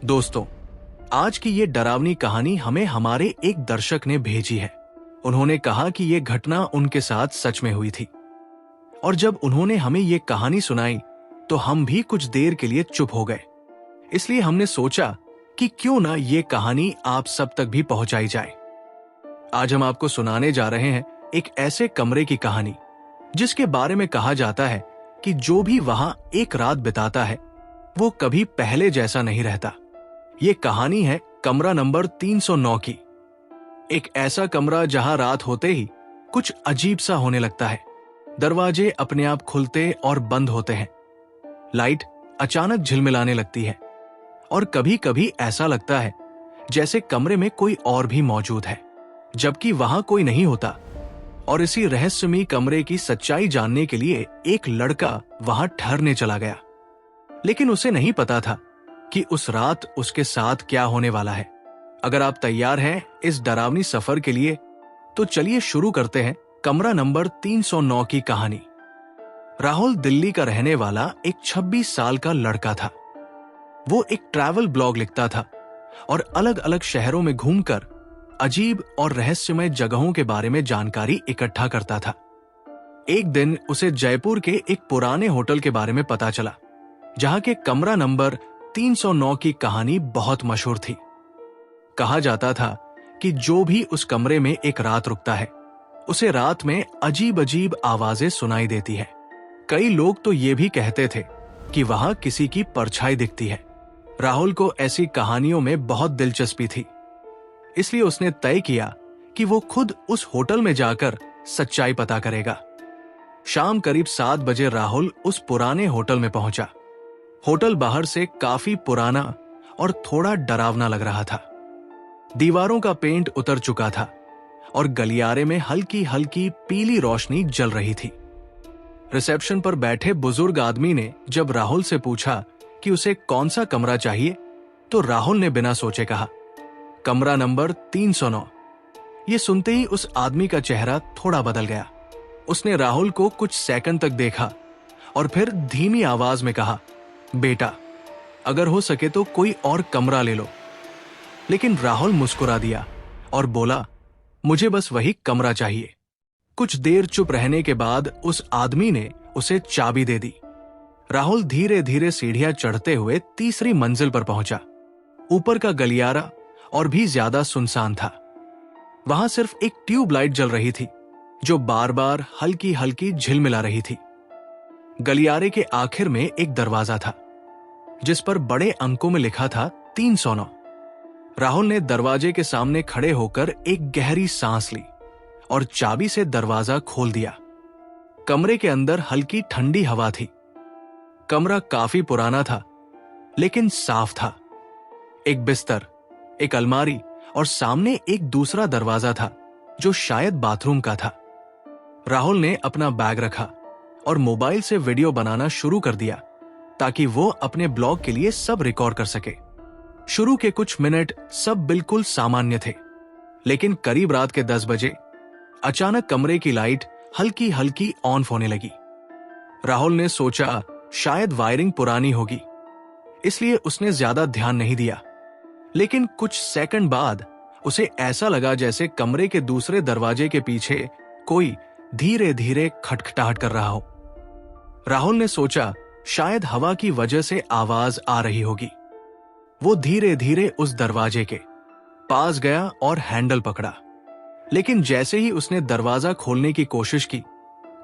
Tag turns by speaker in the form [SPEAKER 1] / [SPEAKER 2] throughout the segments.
[SPEAKER 1] दोस्तों, आज की ये डरावनी कहानी हमें हमारे एक दर्शक ने भेजी है। उन्होंने कहा कि ये घटना उनके साथ सच में हुई थी और जब उन्होंने हमें ये कहानी सुनाई तो हम भी कुछ देर के लिए चुप हो गए। इसलिए हमने सोचा कि क्यों ना ये कहानी आप सब तक भी पहुंचाई जाए। आज हम आपको सुनाने जा रहे हैं एक ऐसे कमरे की कहानी जिसके बारे में कहा जाता है कि जो भी वहां एक रात बिताता है वो कभी पहले जैसा नहीं रहता। ये कहानी है कमरा नंबर 309 की। एक ऐसा कमरा जहां रात होते ही कुछ अजीब सा होने लगता है। दरवाजे अपने आप खुलते और बंद होते हैं, लाइट अचानक झिलमिलाने लगती है और कभी कभी ऐसा लगता है जैसे कमरे में कोई और भी मौजूद है जबकि वहां कोई नहीं होता। और इसी रहस्यमयी कमरे की सच्चाई जानने के लिए एक लड़का वहां ठहरने चला गया, लेकिन उसे नहीं पता था कि उस रात उसके साथ क्या होने वाला है। अगर आप तैयार हैं इस डरावनी सफर के लिए तो चलिए शुरू करते हैं कमरा नंबर 309 की कहानी। राहुल दिल्ली का रहने वाला एक 26 साल का लड़का था। वो एक ट्रैवल ब्लॉग लिखता था और अलग अलग शहरों में घूमकर अजीब और रहस्यमय जगहों के बारे में जानकारी इकट्ठा करता था। एक दिन उसे जयपुर के एक पुराने होटल के बारे में पता चला जहां के कमरा नंबर 309 की कहानी बहुत मशहूर थी। कहा जाता था कि जो भी उस कमरे में एक रात रुकता है उसे रात में अजीब अजीब आवाजें सुनाई देती है। कई लोग तो ये भी कहते थे कि वहां किसी की परछाई दिखती है। राहुल को ऐसी कहानियों में बहुत दिलचस्पी थी, इसलिए उसने तय किया कि वो खुद उस होटल में जाकर सच्चाई पता करेगा। शाम करीब 7 बजे राहुल उस पुराने होटल में पहुंचा। होटल बाहर से काफी पुराना और थोड़ा डरावना लग रहा था। दीवारों का पेंट उतर चुका था और गलियारे में हल्की हल्की पीली रोशनी जल रही थी। रिसेप्शन पर बैठे बुजुर्ग आदमी ने जब राहुल से पूछा कि उसे कौन सा कमरा चाहिए तो राहुल ने बिना सोचे कहा, कमरा नंबर 309। ये सुनते ही उस आदमी का चेहरा थोड़ा बदल गया। उसने राहुल को कुछ सेकंड तक देखा और फिर धीमी आवाज में कहा, बेटा, अगर हो सके तो कोई और कमरा ले लो। लेकिन राहुल मुस्कुरा दिया और बोला, मुझे बस वही कमरा चाहिए। कुछ देर चुप रहने के बाद उस आदमी ने उसे चाबी दे दी। राहुल धीरे धीरे सीढ़ियां चढ़ते हुए तीसरी मंजिल पर पहुंचा। ऊपर का गलियारा और भी ज्यादा सुनसान था। वहां सिर्फ एक ट्यूबलाइट जल रही थी जो बार बार हल्की हल्की झिलमिला रही थी। गलियारे के आखिर में एक दरवाजा था जिस पर बड़े अंकों में लिखा था 309। राहुल ने दरवाजे के सामने खड़े होकर एक गहरी सांस ली और चाबी से दरवाजा खोल दिया। कमरे के अंदर हल्की ठंडी हवा थी। कमरा काफी पुराना था लेकिन साफ था। एक बिस्तर, एक अलमारी और सामने एक दूसरा दरवाजा था जो शायद बाथरूम का था। राहुल ने अपना बैग रखा और मोबाइल से वीडियो बनाना शुरू कर दिया ताकि वो अपने ब्लॉग के लिए सब रिकॉर्ड कर सके। शुरू के कुछ मिनट सब बिल्कुल सामान्य थे, लेकिन करीब रात के 10 बजे अचानक कमरे की लाइट हल्की हल्की ऑन होने लगी। राहुल ने सोचा शायद वायरिंग पुरानी होगी, इसलिए उसने ज्यादा ध्यान नहीं दिया। लेकिन कुछ सेकंड बाद उसे ऐसा लगा जैसे कमरे के दूसरे दरवाजे के पीछे कोई धीरे धीरे खटखटाहट कर रहा हो। राहुल ने सोचा शायद हवा की वजह से आवाज आ रही होगी। वो धीरे धीरे उस दरवाजे के पास गया और हैंडल पकड़ा, लेकिन जैसे ही उसने दरवाजा खोलने की कोशिश की,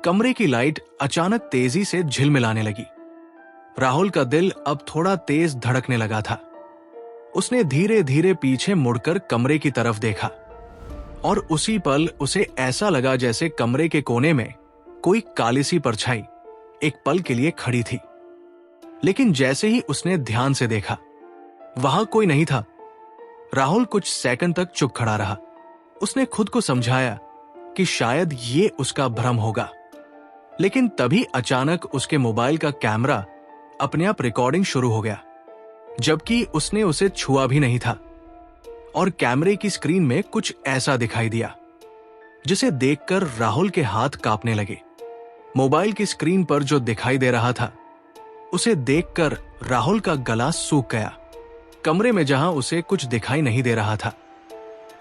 [SPEAKER 1] कमरे की लाइट अचानक तेजी से झिलमिलाने लगी। राहुल का दिल अब थोड़ा तेज धड़कने लगा था। उसने धीरे धीरे पीछे मुड़कर कमरे की तरफ देखा और उसी पल उसे ऐसा लगा जैसे कमरे के कोने में कोई काली सी परछाई एक पल के लिए खड़ी थी। लेकिन जैसे ही उसने ध्यान से देखा, वहां कोई नहीं था। राहुल कुछ सेकंड तक चुप खड़ा रहा। उसने खुद को समझाया कि शायद ये उसका भ्रम होगा, लेकिन तभी अचानक उसके मोबाइल का कैमरा अपने आप रिकॉर्डिंग शुरू हो गया, जबकि उसने उसे छुआ भी नहीं था। और कैमरे की स्क्रीन में कुछ ऐसा दिखाई दिया जिसे देखकर राहुल के हाथ कांपने लगे। मोबाइल की स्क्रीन पर जो दिखाई दे रहा था उसे देखकर राहुल का गला सूख गया कमरे में जहां उसे कुछ दिखाई नहीं दे रहा था,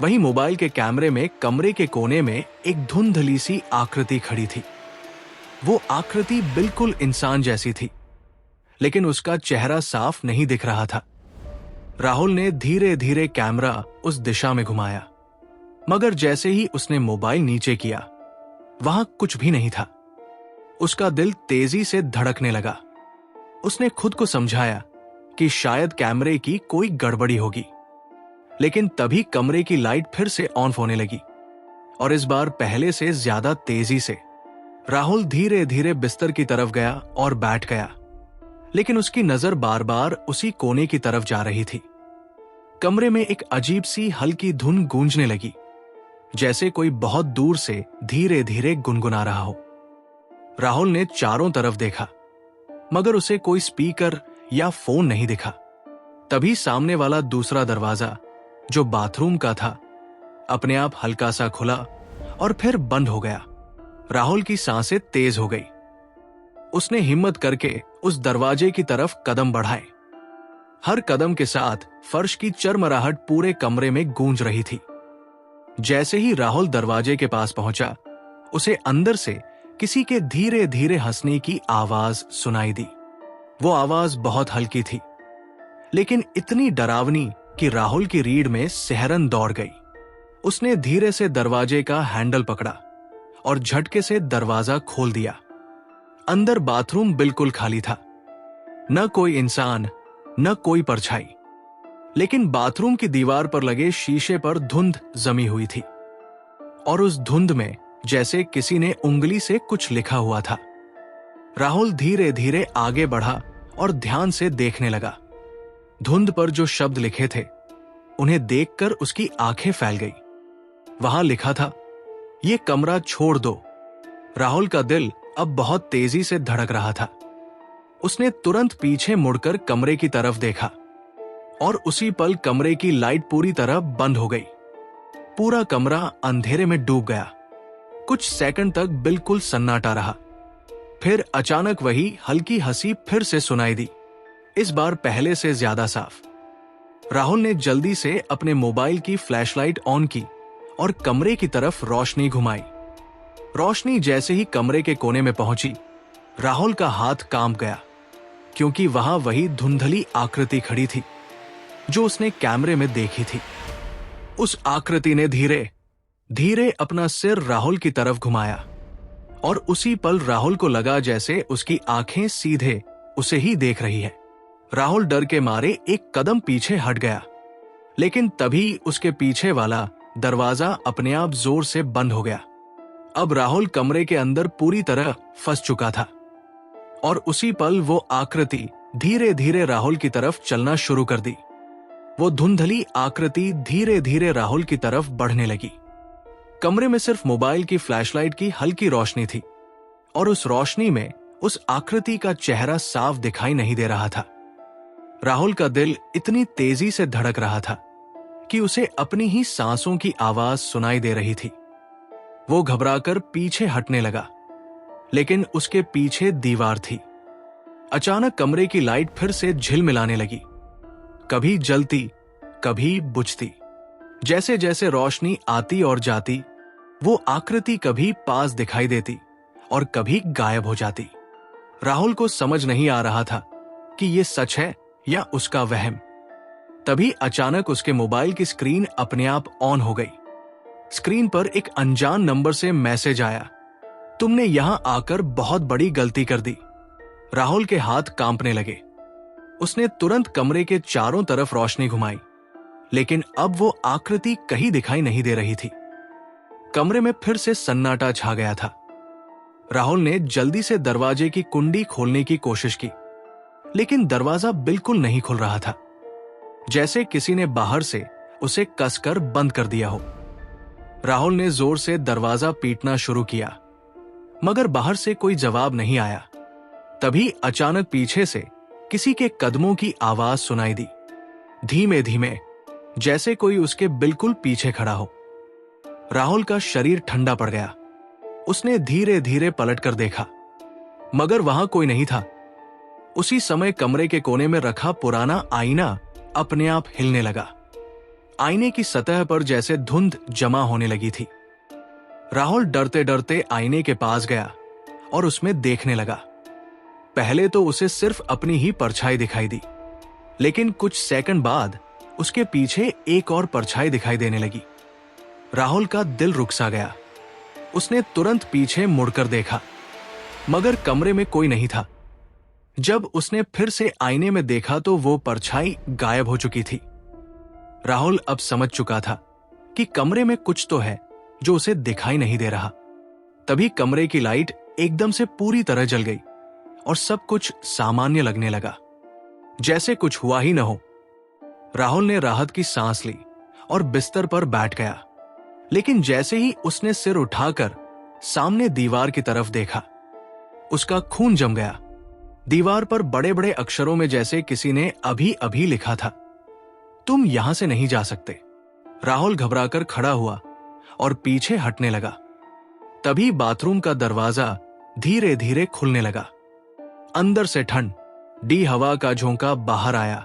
[SPEAKER 1] वहीं मोबाइल के कैमरे में कमरे के कोने में एक धुंधली सी आकृति खड़ी थी। वो आकृति बिल्कुल इंसान जैसी थी, लेकिन उसका चेहरा साफ नहीं दिख रहा था। राहुल ने धीरे धीरे कैमरा उस दिशा में घुमाया, मगर जैसे ही उसने मोबाइल नीचे किया, वहां कुछ भी नहीं था। उसका दिल तेजी से धड़कने लगा। उसने खुद को समझाया कि शायद कैमरे की कोई गड़बड़ी होगी, लेकिन तभी कमरे की लाइट फिर से ऑन होने लगी और इस बार पहले से ज्यादा तेजी से। राहुल धीरे धीरे बिस्तर की तरफ गया और बैठ गया, लेकिन उसकी नजर बार बार उसी कोने की तरफ जा रही थी। कमरे में एक अजीब सी हल्की धुन गूंजने लगी, जैसे कोई बहुत दूर से धीरे धीरे गुनगुना रहा हो। राहुल ने चारों तरफ देखा, मगर उसे कोई स्पीकर या फोन नहीं दिखा। तभी सामने वाला दूसरा दरवाजा, जो बाथरूम का था, अपने आप हल्का सा खुला और फिर बंद हो गया। राहुल की सांसें तेज हो गई। उसने हिम्मत करके उस दरवाजे की तरफ कदम बढ़ाए। हर कदम के साथ फर्श की चरमराहट पूरे कमरे में गूंज रही थी। जैसे ही राहुल दरवाजे के पास पहुंचा, उसे अंदर से किसी के धीरे धीरे हंसने की आवाज सुनाई दी। वो आवाज बहुत हल्की थी, लेकिन इतनी डरावनी कि राहुल की रीढ़ में सिहरन दौड़ गई। उसने धीरे से दरवाजे का हैंडल पकड़ा और झटके से दरवाजा खोल दिया। अंदर बाथरूम बिल्कुल खाली था, न कोई इंसान, न कोई परछाई, लेकिन बाथरूम की दीवार पर लगे शीशे पर धुंध जमी हुई थी और उस धुंध में जैसे किसी ने उंगली से कुछ लिखा हुआ था। राहुल धीरे धीरे आगे बढ़ा और ध्यान से देखने लगा। धुंध पर जो शब्द लिखे थे, उन्हें देखकर उसकी आंखें फैल गई। वहां लिखा था, ये कमरा छोड़ दो। राहुल का दिल अब बहुत तेजी से धड़क रहा था। उसने तुरंत पीछे मुड़कर कमरे की तरफ देखा और उसी पल कमरे की लाइट पूरी तरह बंद हो गई। पूरा कमरा अंधेरे में डूब गया। कुछ सेकंड तक बिल्कुल सन्नाटा रहा। फिर अचानक वही हल्की हंसी फिर से सुनाई दी, इस बार पहले से ज्यादा साफ। राहुल ने जल्दी से अपने मोबाइल की फ्लैशलाइट ऑन की और कमरे की तरफ रोशनी घुमाई। रोशनी जैसे ही कमरे के कोने में पहुंची, राहुल का हाथ कांप गया, क्योंकि वहां वही धुंधली आकृति खड़ी थी जो उसने कैमरे में देखी थी। उस आकृति ने धीरे धीरे अपना सिर राहुल की तरफ घुमाया और उसी पल राहुल को लगा जैसे उसकी आंखें सीधे उसे ही देख रही है। राहुल डर के मारे एक कदम पीछे हट गया, लेकिन तभी उसके पीछे वाला दरवाजा अपने आप जोर से बंद हो गया। अब राहुल कमरे के अंदर पूरी तरह फंस चुका था और उसी पल वो आकृति धीरे धीरे राहुल की तरफ चलना शुरू कर दी। वो धुंधली आकृति धीरे धीरे राहुल की तरफ बढ़ने लगी। कमरे में सिर्फ मोबाइल की फ्लैशलाइट की हल्की रोशनी थी और उस रोशनी में उस आकृति का चेहरा साफ दिखाई नहीं दे रहा था। राहुल का दिल इतनी तेजी से धड़क रहा था कि उसे अपनी ही सांसों की आवाज सुनाई दे रही थी। वो घबराकर पीछे हटने लगा, लेकिन उसके पीछे दीवार थी। अचानक कमरे की लाइट फिर से झिलमिलाने लगी, कभी जलती, कभी बुझती। जैसे जैसे रोशनी आती और जाती, वो आकृति कभी पास दिखाई देती और कभी गायब हो जाती। राहुल को समझ नहीं आ रहा था कि ये सच है या उसका वहम। तभी अचानक उसके मोबाइल की स्क्रीन अपने आप ऑन हो गई। स्क्रीन पर एक अनजान नंबर से मैसेज आया, तुमने यहां आकर बहुत बड़ी गलती कर दी। राहुल के हाथ कांपने लगे। उसने तुरंत कमरे के चारों तरफ रोशनी घुमाई, लेकिन अब वो आकृति कहीं दिखाई नहीं दे रही थी। कमरे में फिर से सन्नाटा छा गया था। राहुल ने जल्दी से दरवाजे की कुंडी खोलने की कोशिश की, लेकिन दरवाजा बिल्कुल नहीं खुल रहा था, जैसे किसी ने बाहर से उसे कसकर बंद कर दिया हो। राहुल ने जोर से दरवाजा पीटना शुरू किया, मगर बाहर से कोई जवाब नहीं आया। तभी अचानक पीछे से किसी के कदमों की आवाज सुनाई दी, धीमे धीमे, जैसे कोई उसके बिल्कुल पीछे खड़ा हो। राहुल का शरीर ठंडा पड़ गया। उसने धीरे धीरे पलटकर देखा, मगर वहां कोई नहीं था। उसी समय कमरे के कोने में रखा पुराना आईना अपने आप हिलने लगा। आईने की सतह पर जैसे धुंध जमा होने लगी थी। राहुल डरते डरते आईने के पास गया और उसमें देखने लगा। पहले तो उसे सिर्फ अपनी ही परछाई दिखाई दी, लेकिन कुछ सेकंड बाद उसके पीछे एक और परछाई दिखाई देने लगी। राहुल का दिल रुक सा गया। उसने तुरंत पीछे मुड़कर देखा, मगर कमरे में कोई नहीं था। जब उसने फिर से आईने में देखा तो वो परछाई गायब हो चुकी थी। राहुल अब समझ चुका था कि कमरे में कुछ तो है जो उसे दिखाई नहीं दे रहा। तभी कमरे की लाइट एकदम से पूरी तरह जल गई और सब कुछ सामान्य लगने लगा, जैसे कुछ हुआ ही न हो। राहुल ने राहत की सांस ली और बिस्तर पर बैठ गया। लेकिन जैसे ही उसने सिर उठाकर सामने दीवार की तरफ देखा, उसका खून जम गया। दीवार पर बड़े बड़े अक्षरों में जैसे किसी ने अभी अभी लिखा था, तुम यहां से नहीं जा सकते। राहुल घबराकर खड़ा हुआ और पीछे हटने लगा। तभी बाथरूम का दरवाजा धीरे धीरे खुलने लगा। अंदर से ठंडी हवा का झोंका बाहर आया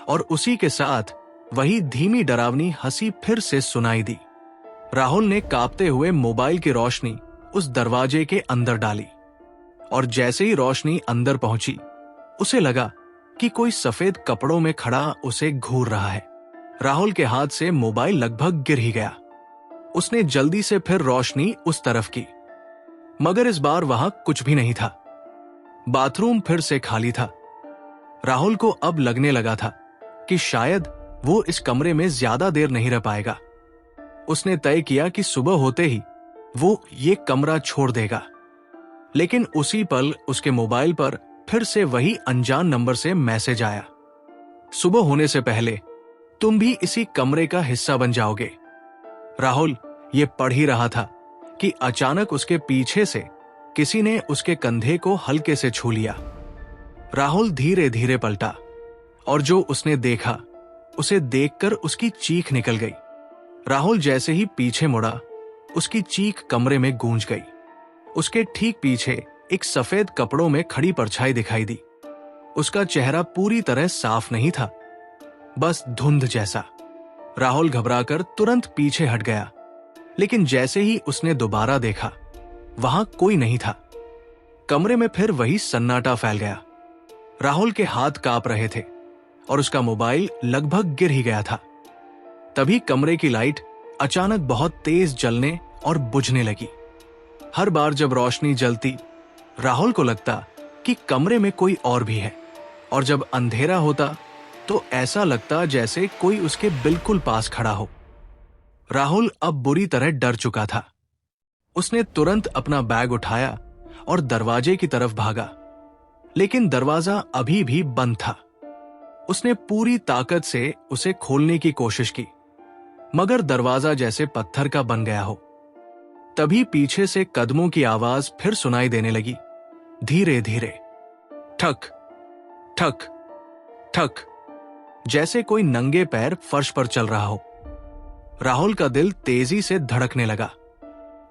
[SPEAKER 1] और उसी के साथ वही धीमी डरावनी हंसी फिर से सुनाई दी। राहुल ने कांपते हुए मोबाइल की रोशनी उस दरवाजे के अंदर डाली और जैसे ही रोशनी अंदर पहुंची, उसे लगा कि कोई सफेद कपड़ों में खड़ा उसे घूर रहा है। राहुल के हाथ से मोबाइल लगभग गिर ही गया। उसने जल्दी से फिर रोशनी उस तरफ की, मगर इस बार वहां कुछ भी नहीं था। बाथरूम फिर से खाली था। राहुल को अब लगने लगा था कि शायद वो इस कमरे में ज्यादा देर नहीं रह पाएगा। उसने तय किया कि सुबह होते ही वो ये कमरा छोड़ देगा। लेकिन उसी पल उसके मोबाइल पर फिर से वही अनजान नंबर से मैसेज आया, सुबह होने से पहले तुम भी इसी कमरे का हिस्सा बन जाओगे। राहुल ये पढ़ ही रहा था कि अचानक उसके पीछे से किसी ने उसके कंधे को हल्के से छू लिया। राहुल धीरे धीरे पलटा और जो उसने देखा उसे देखकर उसकी चीख निकल गई। राहुल जैसे ही पीछे मुड़ा, उसकी चीख कमरे में गूंज गई। उसके ठीक पीछे एक सफेद कपड़ों में खड़ी परछाई दिखाई दी। उसका चेहरा पूरी तरह साफ नहीं था, बस धुंध जैसा। राहुल घबराकर तुरंत पीछे हट गया, लेकिन जैसे ही उसने दोबारा देखा, वहां कोई नहीं था। कमरे में फिर वही सन्नाटा फैल गया। राहुल के हाथ कांप रहे थे और उसका मोबाइल लगभग गिर ही गया था। तभी कमरे की लाइट अचानक बहुत तेज जलने और बुझने लगी। हर बार जब रोशनी जलती, राहुल को लगता कि कमरे में कोई और भी है, और जब अंधेरा होता तो ऐसा लगता जैसे कोई उसके बिल्कुल पास खड़ा हो। राहुल अब बुरी तरह डर चुका था। उसने तुरंत अपना बैग उठाया और दरवाजे की तरफ भागा, लेकिन दरवाजा अभी भी बंद था। उसने पूरी ताकत से उसे खोलने की कोशिश की, मगर दरवाजा जैसे पत्थर का बन गया हो। तभी पीछे से कदमों की आवाज फिर सुनाई देने लगी, धीरे धीरे, ठक ठक ठक, जैसे कोई नंगे पैर फर्श पर चल रहा हो। राहुल का दिल तेजी से धड़कने लगा।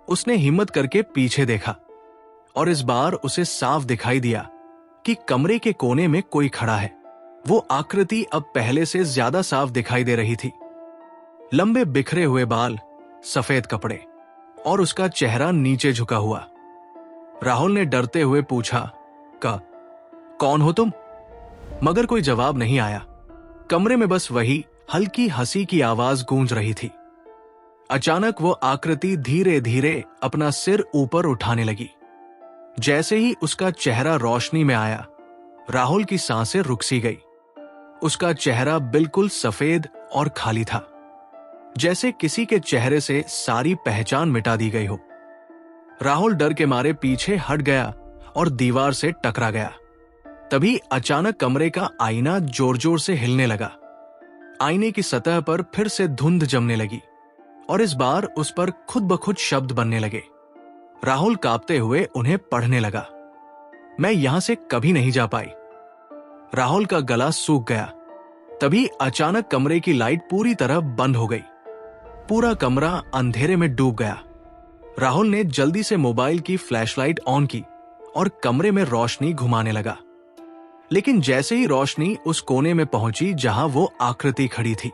[SPEAKER 1] उसने हिम्मत करके पीछे देखा और इस बार उसे साफ दिखाई दिया कि कमरे के कोने में कोई खड़ा है। वो आकृति अब पहले से ज्यादा साफ दिखाई दे रही थी। लंबे बिखरे हुए बाल, सफेद कपड़े और उसका चेहरा नीचे झुका हुआ। राहुल ने डरते हुए पूछा, कौन हो तुम? मगर कोई जवाब नहीं आया। कमरे में बस वही हल्की हंसी की आवाज गूंज रही थी। अचानक वो आकृति धीरे धीरे अपना सिर ऊपर उठाने लगी। जैसे ही उसका चेहरा रोशनी में आया, राहुल की सांसें रुक सी गई। उसका चेहरा बिल्कुल सफेद और खाली था, जैसे किसी के चेहरे से सारी पहचान मिटा दी गई हो। राहुल डर के मारे पीछे हट गया और दीवार से टकरा गया। तभी अचानक कमरे का आईना जोर जोर से हिलने लगा। आईने की सतह पर फिर से धुंध जमने लगी और इस बार उस पर खुद ब खुद शब्द बनने लगे। राहुल कांपते हुए उन्हें पढ़ने लगा, मैं यहां से कभी नहीं जा पाई। राहुल का गला सूख गया। तभी अचानक कमरे की लाइट पूरी तरह बंद हो गई। पूरा कमरा अंधेरे में डूब गया। राहुल ने जल्दी से मोबाइल की फ्लैशलाइट ऑन की और कमरे में रोशनी घुमाने लगा। लेकिन जैसे ही रोशनी उस कोने में पहुंची जहां वो आकृति खड़ी थी,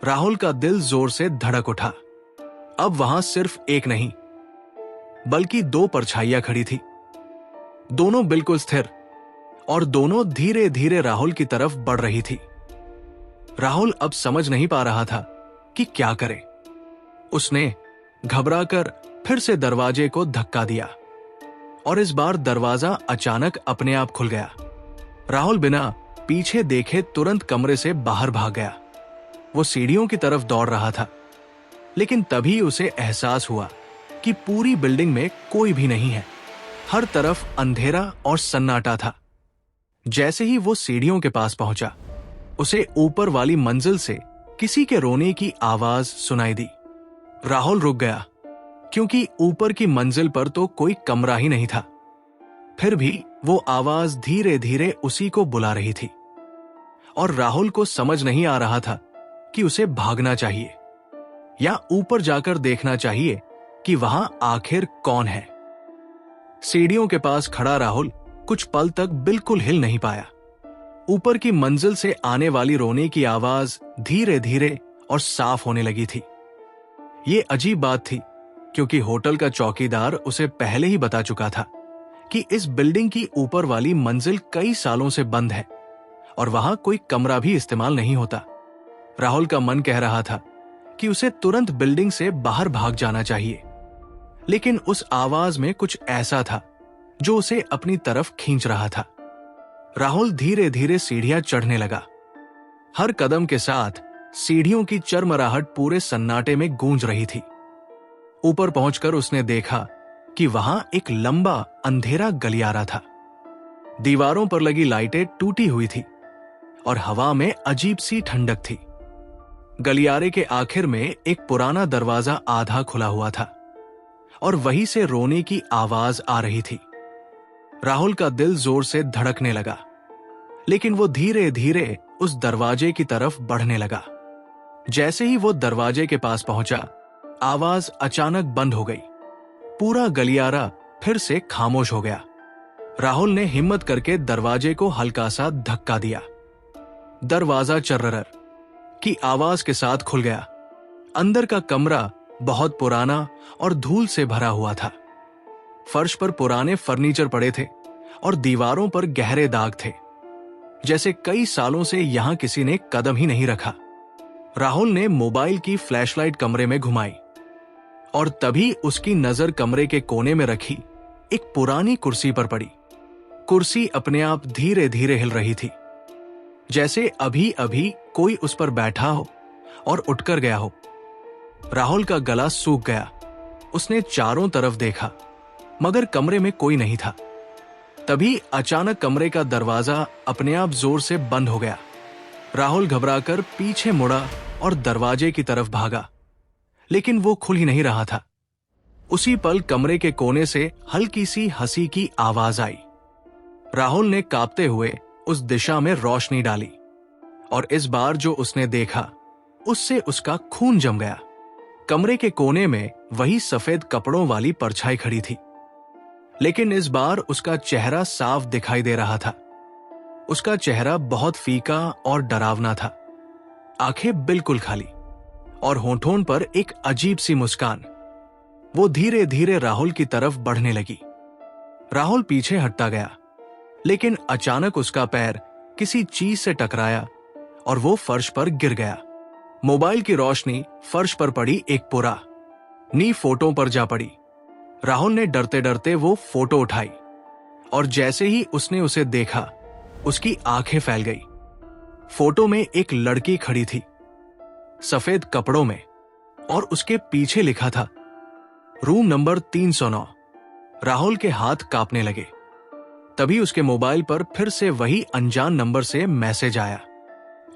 [SPEAKER 1] राहुल का दिल जोर से धड़क उठा। अब वहां सिर्फ एक नहीं बल्कि दो परछाइयां खड़ी थी, दोनों बिल्कुल स्थिर, और दोनों धीरे धीरे राहुल की तरफ बढ़ रही थी। राहुल अब समझ नहीं पा रहा था कि क्या करे। उसने घबराकर फिर से दरवाजे को धक्का दिया और इस बार दरवाजा अचानक अपने आप खुल गया। राहुल बिना पीछे देखे तुरंत कमरे से बाहर भाग गया। वो सीढ़ियों की तरफ दौड़ रहा था, लेकिन तभी उसे एहसास हुआ कि पूरी बिल्डिंग में कोई भी नहीं है। हर तरफ अंधेरा और सन्नाटा था। जैसे ही वो सीढ़ियों के पास पहुंचा, उसे ऊपर वाली मंजिल से किसी के रोने की आवाज सुनाई दी। राहुल रुक गया, क्योंकि ऊपर की मंजिल पर तो कोई कमरा ही नहीं था। फिर भी वो आवाज धीरे धीरे उसी को बुला रही थी, और राहुल को समझ नहीं आ रहा था कि उसे भागना चाहिए या ऊपर जाकर देखना चाहिए कि वहां आखिर कौन है। सीढ़ियों के पास खड़ा राहुल कुछ पल तक बिल्कुल हिल नहीं पाया। ऊपर की मंजिल से आने वाली रोने की आवाज धीरे धीरे और साफ होने लगी थी। ये अजीब बात थी, क्योंकि होटल का चौकीदार उसे पहले ही बता चुका था कि इस बिल्डिंग की ऊपर वाली मंजिल कई सालों से बंद है और वहां कोई कमरा भी इस्तेमाल नहीं होता। राहुल का मन कह रहा था कि उसे तुरंत बिल्डिंग से बाहर भाग जाना चाहिए, लेकिन उस आवाज में कुछ ऐसा था जो उसे अपनी तरफ खींच रहा था। राहुल धीरे धीरे सीढ़ियां चढ़ने लगा। हर कदम के साथ सीढ़ियों की चरमराहट पूरे सन्नाटे में गूंज रही थी। ऊपर पहुंचकर उसने देखा कि वहां एक लंबा अंधेरा गलियारा था। दीवारों पर लगी लाइटें टूटी हुई थी और हवा में अजीब सी ठंडक थी। गलियारे के आखिर में एक पुराना दरवाजा आधा खुला हुआ था और वहीं से रोने की आवाज आ रही थी। राहुल का दिल जोर से धड़कने लगा, लेकिन वो धीरे धीरे उस दरवाजे की तरफ बढ़ने लगा। जैसे ही वो दरवाजे के पास पहुंचा, आवाज अचानक बंद हो गई। पूरा गलियारा फिर से खामोश हो गया। राहुल ने हिम्मत करके दरवाजे को हल्का सा धक्का दिया। दरवाजा चर्रर की आवाज के साथ खुल गया। अंदर का कमरा बहुत पुराना और धूल से भरा हुआ था। फर्श पर पुराने फर्नीचर पड़े थे और दीवारों पर गहरे दाग थे, जैसे कई सालों से यहां किसी ने कदम ही नहीं रखा। राहुल ने मोबाइल की फ्लैशलाइट कमरे में घुमाई और तभी उसकी नजर कमरे के कोने में रखी एक पुरानी कुर्सी पर पड़ी। कुर्सी अपने आप धीरे धीरे हिल रही थी, जैसे अभी अभी कोई उस पर बैठा हो और उठकर गया हो। राहुल का गला सूख गया। उसने चारों तरफ देखा, मगर कमरे में कोई नहीं था। तभी अचानक कमरे का दरवाजा अपने आप जोर से बंद हो गया। राहुल घबराकर पीछे मुड़ा और दरवाजे की तरफ भागा, लेकिन वो खुल ही नहीं रहा था। उसी पल कमरे के कोने से हल्की सी हंसी की आवाज आई। राहुल ने कांपते हुए उस दिशा में रोशनी डाली और इस बार जो उसने देखा उससे उसका खून जम गया। कमरे के कोने में वही सफेद कपड़ों वाली परछाई खड़ी थी, लेकिन इस बार उसका चेहरा साफ दिखाई दे रहा था। उसका चेहरा बहुत फीका और डरावना था। आंखें बिल्कुल खाली और होठों पर एक अजीब सी मुस्कान। वो धीरे धीरे राहुल की तरफ बढ़ने लगी। राहुल पीछे हटता गया, लेकिन अचानक उसका पैर किसी चीज से टकराया और वो फर्श पर गिर गया। मोबाइल की रोशनी फर्श पर पड़ी एक पुरानी फोटो पर जा पड़ी। राहुल ने डरते डरते वो फोटो उठाई और जैसे ही उसने उसे देखा, उसकी आंखें फैल गई। फोटो में एक लड़की खड़ी थी, सफेद कपड़ों में, और उसके पीछे लिखा था रूम नंबर 309। राहुल के हाथ कांपने लगे। तभी उसके मोबाइल पर फिर से वही अनजान नंबर से मैसेज आया।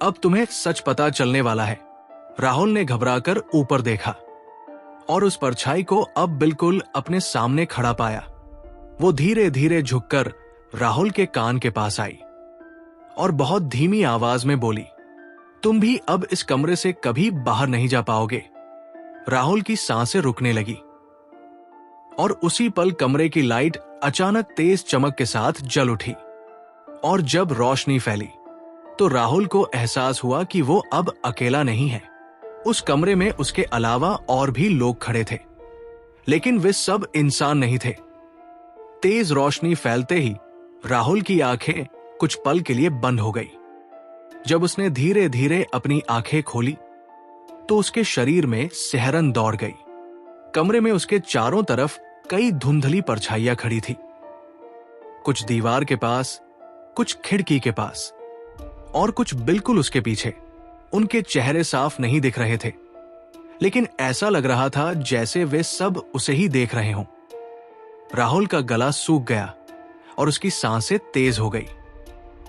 [SPEAKER 1] अब तुम्हें सच पता चलने वाला है। राहुल ने घबराकर ऊपर देखा और उस परछाई को अब बिल्कुल अपने सामने खड़ा पाया। वो धीरे धीरे झुककर राहुल के कान के पास आई और बहुत धीमी आवाज में बोली, तुम भी अब इस कमरे से कभी बाहर नहीं जा पाओगे। राहुल की सांसें रुकने लगी और उसी पल कमरे की लाइट अचानक तेज चमक के साथ जल उठी और जब रोशनी फैली तो राहुल को एहसास हुआ कि वो अब अकेला नहीं है। उस कमरे में उसके अलावा और भी लोग खड़े थे, लेकिन वे सब इंसान नहीं थे। तेज रोशनी फैलते ही राहुल की आंखें कुछ पल के लिए बंद हो गई। जब उसने धीरे धीरे अपनी आंखें खोली तो उसके शरीर में सिहरन दौड़ गई। कमरे में उसके चारों तरफ कई धुंधली परछाइयां खड़ी थी, कुछ दीवार के पास, कुछ खिड़की के पास और कुछ बिल्कुल उसके पीछे। उनके चेहरे साफ नहीं दिख रहे थे, लेकिन ऐसा लग रहा था जैसे वे सब उसे ही देख रहे हों। राहुल का गला सूख गया और उसकी सांसें तेज हो गई।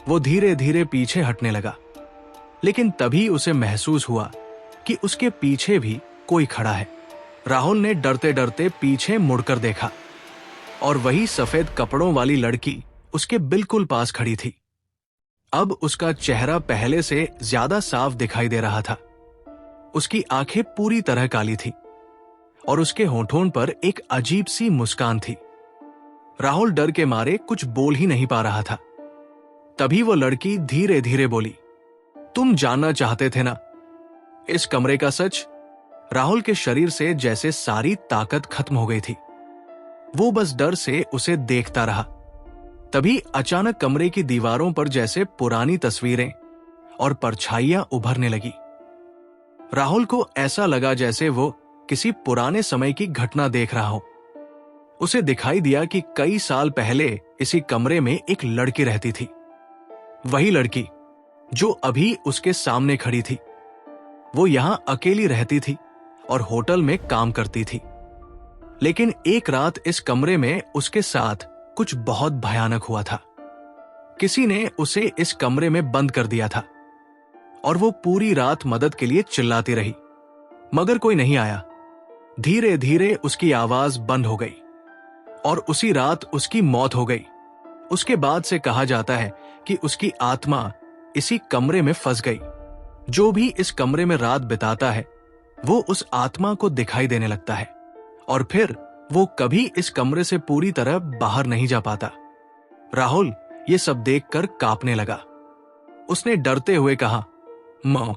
[SPEAKER 1] वो धीरे धीरे पीछे हटने लगा, लेकिन तभी उसे महसूस हुआ कि उसके पीछे भी कोई खड़ा है। राहुल ने डरते डरते पीछे मुड़कर देखा और वही सफेद कपड़ों वाली लड़की उसके बिल्कुल पास खड़ी थी। अब उसका चेहरा पहले से ज्यादा साफ दिखाई दे रहा था। उसकी आंखें पूरी तरह काली थी और उसके होठों पर एक अजीब सी मुस्कान थी। राहुल डर के मारे कुछ बोल ही नहीं पा रहा था। तभी वो लड़की धीरे धीरे बोली, तुम जानना चाहते थे ना इस कमरे का सच? राहुल के शरीर से जैसे सारी ताकत खत्म हो गई थी। वो बस डर से उसे देखता रहा। तभी अचानक कमरे की दीवारों पर जैसे पुरानी तस्वीरें और परछाइयां उभरने लगी। राहुल को ऐसा लगा जैसे वो किसी पुराने समय की घटना देख रहा हो। उसे दिखाई दिया कि कई साल पहले इसी कमरे में एक लड़की रहती थी, वही लड़की जो अभी उसके सामने खड़ी थी। वो यहां अकेली रहती थी और होटल में काम करती थी, लेकिन एक रात इस कमरे में उसके साथ कुछ बहुत भयानक हुआ था। किसी ने उसे इस कमरे में बंद कर दिया था और वो पूरी रात मदद के लिए चिल्लाती रही, मगर कोई नहीं आया। धीरे धीरे उसकी आवाज बंद हो गई और उसी रात उसकी मौत हो गई। उसके बाद से कहा जाता है कि उसकी आत्मा इसी कमरे में फंस गई। जो भी इस कमरे में रात बिताता है वो उस आत्मा को दिखाई देने लगता है और फिर वो कभी इस कमरे से पूरी तरह बाहर नहीं जा पाता। राहुल ये सब देखकर कांपने लगा। उसने डरते हुए कहा, मां,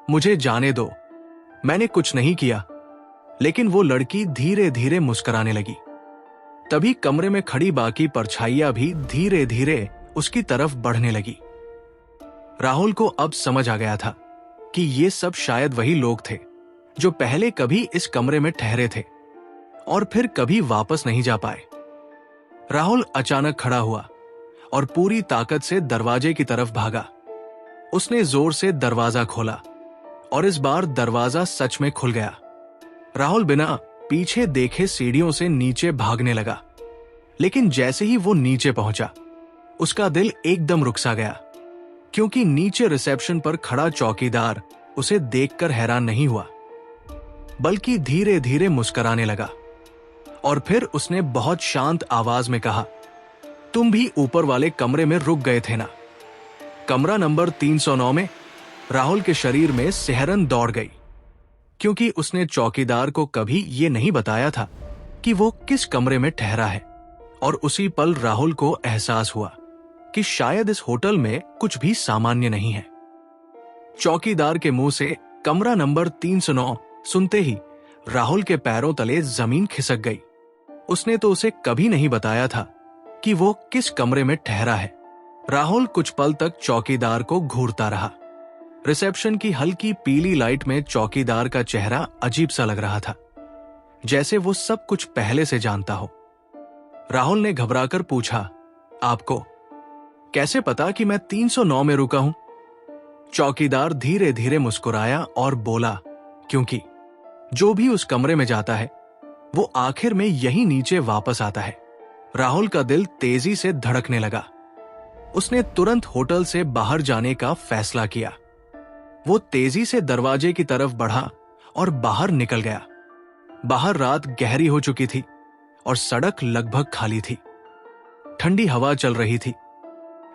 [SPEAKER 1] मुझे जाने दो, मैंने कुछ नहीं किया। लेकिन वो लड़की धीरे धीरे मुस्कुराने लगी। तभी कमरे में खड़ी बाकी परछाइयां भी धीरे धीरे उसकी तरफ बढ़ने लगी। राहुल को अब समझ आ गया था कि ये सब शायद वही लोग थे जो पहले कभी इस कमरे में ठहरे थे और फिर कभी वापस नहीं जा पाए। राहुल अचानक खड़ा हुआ और पूरी ताकत से दरवाजे की तरफ भागा। उसने जोर से दरवाजा खोला और इस बार दरवाजा सच में खुल गया। राहुल बिना पीछे देखे सीढ़ियों से नीचे भागने लगा, लेकिन जैसे ही वो नीचे पहुंचा उसका दिल एकदम रुक सा गया, क्योंकि नीचे रिसेप्शन पर खड़ा चौकीदार उसे देखकर हैरान नहीं हुआ, बल्कि धीरे धीरे मुस्कुराने लगा। और फिर उसने बहुत शांत आवाज में कहा, तुम भी ऊपर वाले कमरे में रुक गए थे ना? कमरा नंबर 309 में? राहुल के शरीर में सिहरन दौड़ गई, क्योंकि उसने चौकीदार को कभी ये नहीं बताया था कि वो किस कमरे में ठहरा है। और उसी पल राहुल को एहसास हुआ कि शायद इस होटल में कुछ भी सामान्य नहीं है। चौकीदार के मुंह से कमरा नंबर 309 सुनते ही राहुल के पैरों तले जमीन खिसक गई। उसने तो उसे कभी नहीं बताया था कि वो किस कमरे में ठहरा है। राहुल कुछ पल तक चौकीदार को घूरता रहा। रिसेप्शन की हल्की पीली लाइट में चौकीदार का चेहरा अजीब सा लग रहा था, जैसे वो सब कुछ पहले से जानता हो। राहुल ने घबराकर पूछा, आपको कैसे पता कि मैं 309 में रुका हूं? चौकीदार धीरे धीरे मुस्कुराया और बोला, क्योंकि जो भी उस कमरे में जाता है वो आखिर में यही नीचे वापस आता है। राहुल का दिल तेजी से धड़कने लगा। उसने तुरंत होटल से बाहर जाने का फैसला किया। वो तेजी से दरवाजे की तरफ बढ़ा और बाहर निकल गया। बाहर रात गहरी हो चुकी थी और सड़क लगभग खाली थी। ठंडी हवा चल रही थी,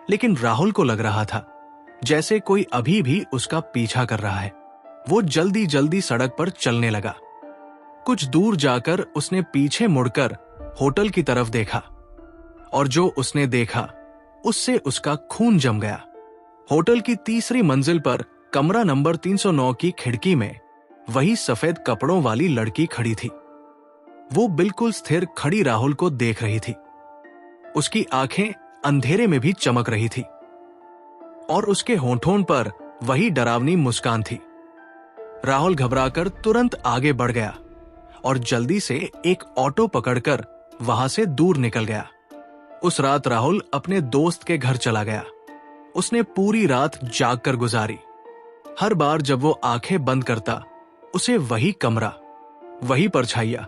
[SPEAKER 1] लेकिन राहुल को लग रहा था जैसे कोई अभी भी उसका पीछा कर रहा है। वो जल्दी जल्दी सड़क पर चलने लगा। कुछ दूर जाकर उसने पीछे मुड़कर होटल की तरफ देखा, और जो उसने देखा उससे उसका खून जम गया। होटल की तीसरी मंजिल पर कमरा नंबर 309 की खिड़की में वही सफेद कपड़ों वाली लड़की खड़ी थी। वो बिल्कुल स्थिर खड़ी राहुल को देख रही थी। उसकी आंखें अंधेरे में भी चमक रही थी और उसके होंठों पर वही डरावनी मुस्कान थी। राहुल घबराकर तुरंत आगे बढ़ गया और जल्दी से एक ऑटो पकड़कर वहां से दूर निकल गया। उस रात राहुल अपने दोस्त के घर चला गया। उसने पूरी रात जागकर गुजारी। हर बार जब वो आंखें बंद करता, उसे वही कमरा, वही परछाइयां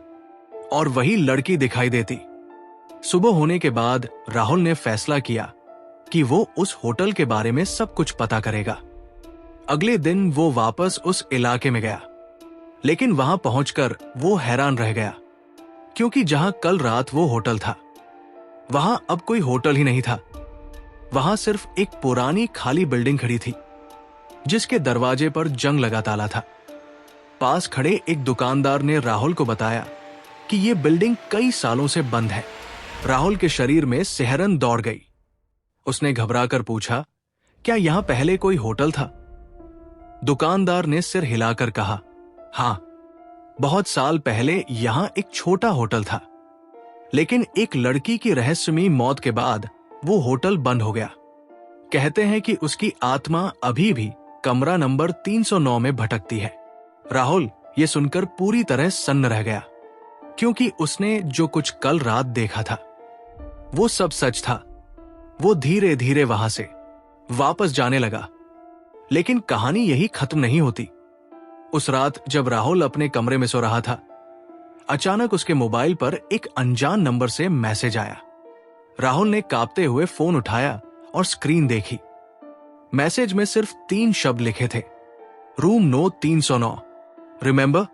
[SPEAKER 1] और वही लड़की दिखाई देती। सुबह होने के बाद राहुल ने फैसला किया कि वो उस होटल के बारे में सब कुछ पता करेगा। अगले दिन वो वापस उस इलाके में गया, लेकिन वहां पहुंचकर वो हैरान रह गया, क्योंकि जहां कल रात वो होटल था, वहां अब कोई होटल ही नहीं था। वहां सिर्फ एक पुरानी खाली बिल्डिंग खड़ी थी, जिसके दरवाजे पर जंग लगा ताला था। पास खड़े एक दुकानदार ने राहुल को बताया कि ये बिल्डिंग कई सालों से बंद है। राहुल के शरीर में सिहरन दौड़ गई। उसने घबराकर पूछा, क्या यहां पहले कोई होटल था? दुकानदार ने सिर हिलाकर कहा, हां, बहुत साल पहले यहां एक छोटा होटल था, लेकिन एक लड़की की रहस्यमयी मौत के बाद वो होटल बंद हो गया। कहते हैं कि उसकी आत्मा अभी भी कमरा नंबर 309 में भटकती है। राहुल ये सुनकर पूरी तरह सन्न रह गया, क्योंकि उसने जो कुछ कल रात देखा था वो सब सच था। वो धीरे धीरे वहां से वापस जाने लगा, लेकिन कहानी यही खत्म नहीं होती। उस रात जब राहुल अपने कमरे में सो रहा था, अचानक उसके मोबाइल पर एक अनजान नंबर से मैसेज आया। राहुल ने कांपते हुए फोन उठाया और स्क्रीन देखी। मैसेज में सिर्फ 3 शब्द लिखे थे, रूम नो 309, रिमेंबर।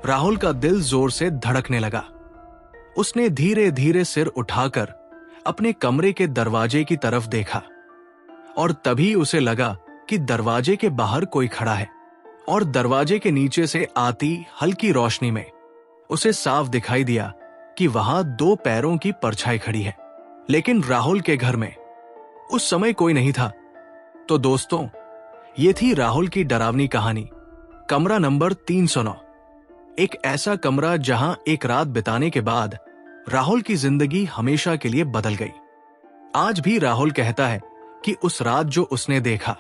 [SPEAKER 1] राहुल का दिल जोर से धड़कने लगा। उसने धीरे धीरे सिर उठाकर अपने कमरे के दरवाजे की तरफ देखा और तभी उसे लगा कि दरवाजे के बाहर कोई खड़ा है और दरवाजे के नीचे से आती हल्की रोशनी में उसे साफ दिखाई दिया कि वहां 2 पैरों की परछाई खड़ी है। लेकिन राहुल के घर में उस समय कोई नहीं था। तो दोस्तों, ये थी राहुल की डरावनी कहानी, कमरा नंबर 309। एक ऐसा कमरा जहां एक रात बिताने के बाद राहुल की जिंदगी हमेशा के लिए बदल गई। आज भी राहुल कहता है कि उस रात जो उसने देखा,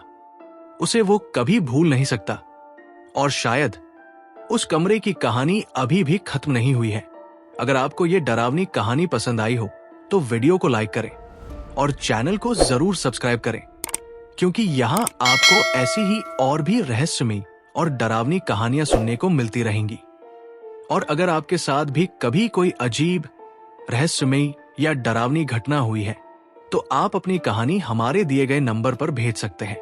[SPEAKER 1] उसे वो कभी भूल नहीं सकता और शायद उस कमरे की कहानी अभी भी खत्म नहीं हुई है। अगर आपको ये डरावनी कहानी पसंद आई हो तो वीडियो को लाइक करें और चैनल को जरूर सब्सक्राइब करें, क्योंकि यहाँ आपको ऐसी ही और भी रहस्यमयी और डरावनी कहानियां सुनने को मिलती रहेंगी। और अगर आपके साथ भी कभी कोई अजीब, रहस्यमयी या डरावनी घटना हुई है तो आप अपनी कहानी हमारे दिए गए नंबर पर भेज सकते हैं।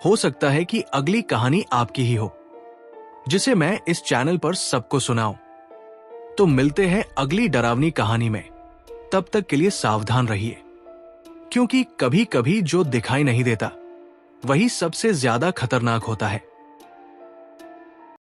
[SPEAKER 1] हो सकता है कि अगली कहानी आपकी ही हो, जिसे मैं इस चैनल पर सबको सुनाऊं। तो मिलते हैं अगली डरावनी कहानी में। तब तक के लिए सावधान रहिए, क्योंकि कभी कभी जो दिखाई नहीं देता वही सबसे ज्यादा खतरनाक होता है।